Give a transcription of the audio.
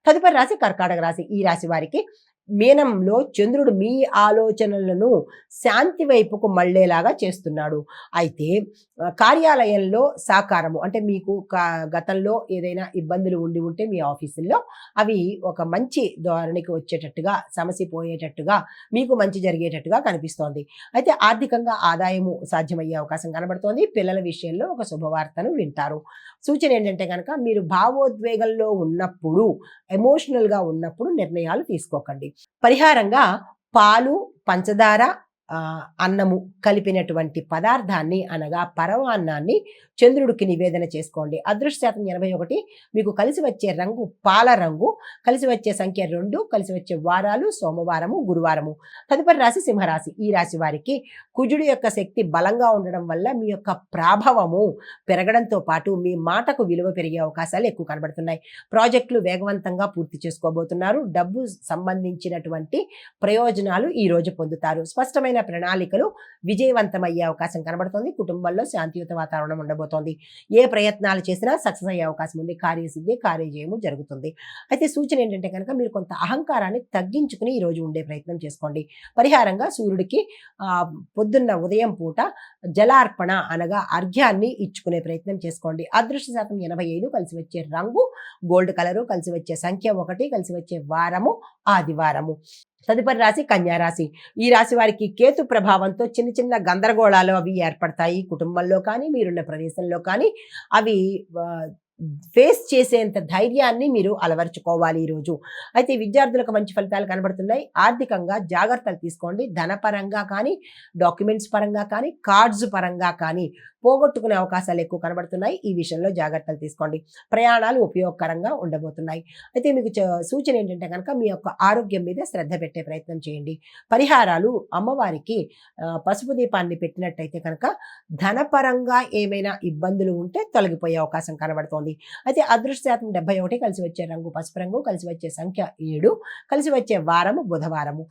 తదుపరి రాశి కర్కాటక రాశి. ఈ రాశి వారికి మీనంలో చంద్రుడు మీ ఆలోచనలను శాంతి వైపుకు మళ్ళేలాగా చేస్తున్నాడు. అయితే కార్యాలయంలో సాకారము అంటే మీకు గతంలో ఏదైనా ఇబ్బందులు ఉండి ఉంటే మీ ఆఫీసుల్లో అవి ఒక మంచి ధోరణికి వచ్చేటట్టుగా, సమస్య పోయేటట్టుగా, మీకు మంచి జరిగేటట్టుగా కనిపిస్తోంది. అయితే ఆర్థికంగా ఆదాయము సాధ్యమయ్యే అవకాశం కనబడుతోంది. పిల్లల విషయంలో ఒక శుభవార్తను వింటారు. సూచన ఏంటంటే కనుక మీరు భావోద్వేగంలో ఉన్నప్పుడు, ఎమోషనల్గా ఉన్నప్పుడు నిర్ణయాలు తీసుకోకండి. పరిహారంగా పాలు, పంచదార, అన్నము కలిపినటువంటి పదార్థాన్ని అనగా పరమాన్నాన్ని చంద్రుడికి నివేదన చేసుకోండి. అదృష్ట శాతం 81. మీకు కలిసి వచ్చే రంగు పాల రంగు, కలిసి వచ్చే సంఖ్య 2, కలిసి వచ్చే వారాలు సోమవారము, గురువారము. తదుపరి రాశి సింహరాశి. ఈ రాశి వారికి కుజుడు యొక్క శక్తి బలంగా ఉండడం వల్ల మీ యొక్క ప్రాభవము పెరగడంతో పాటు మీ మాటకు విలువ పెరిగే అవకాశాలు ఎక్కువ కనబడుతున్నాయి. ప్రాజెక్టులు వేగవంతంగా పూర్తి చేసుకోబోతున్నారు. డబ్బు సంబంధించినటువంటి ప్రయోజనాలు ఈ రోజు పొందుతారు. స్పష్టమైన ప్రణాళికలు విజయవంతమయ్యే అవకాశం కనబడుతోంది. కుటుంబంలో శాంతియుత వాతావరణం ఉండబోతోంది. ఏ ప్రయత్నాలు చేసినా సక్సెస్ అయ్యే అవకాశం ఉంది. కార్యసిద్ధి, కార్యజయము జరుగుతుంది. అయితే సూచన ఏంటంటే కనుక మీరు కొంత అహంకారాన్ని తగ్గించుకుని ఈ రోజు ఉండే ప్రయత్నం చేసుకోండి. పరిహారంగా సూర్యుడికి పొద్దున్న ఉదయం పూట జలార్పణ అనగా అర్ఘ్యాన్ని ఇచ్చుకునే ప్రయత్నం చేసుకోండి. అదృష్ట శాతం 85. కలిసి వచ్చే రంగు గోల్డ్ కలరు, కలిసి వచ్చే సంఖ్య 1, కలిసి వచ్చే వారము ఆదివారము. తదుపరి రాశి కన్యారాశి. ఈ రాశి వారికి కేతు ప్రభావంతో చిన్న చిన్న గందరగోళాలు అవి ఏర్పడతాయి. కుటుంబంలో కానీ, మీరున్న ప్రదేశంలో కానీ అవి ఫేస్ చేసేంత ధైర్యాన్ని మీరు అలవర్చుకోవాలి ఈరోజు. అయితే విద్యార్థులకు మంచి ఫలితాలు కనబడుతున్నాయి. ఆర్థికంగా జాగ్రత్తలు తీసుకోండి. ధనపరంగా కానీ, డాక్యుమెంట్స్ పరంగా కానీ, కార్డ్స్ పరంగా కానీ పోగొట్టుకునే అవకాశాలు ఎక్కువ కనబడుతున్నాయి. ఈ విషయంలో జాగ్రత్తలు తీసుకోండి. ప్రయాణాలు ఉపయోగకరంగా ఉండబోతున్నాయి. అయితే మీకు సూచన ఏంటంటే కనుక మీ యొక్క ఆరోగ్యం మీద శ్రద్ధ పెట్టే ప్రయత్నం చేయండి. పరిహారాలు అమ్మవారికి పసుపు దీపాన్ని పెట్టినట్టయితే కనుక ధనపరంగా ఏమైనా ఇబ్బందులు ఉంటే తొలగిపోయే అవకాశం కనబడుతోంది. అయితే అదృష్ట శాతం 71. కలిసి వచ్చే రంగు పసుపు రంగు, కలిసి వచ్చే సంఖ్య 7, కలిసి వచ్చే వారము బుధవారము.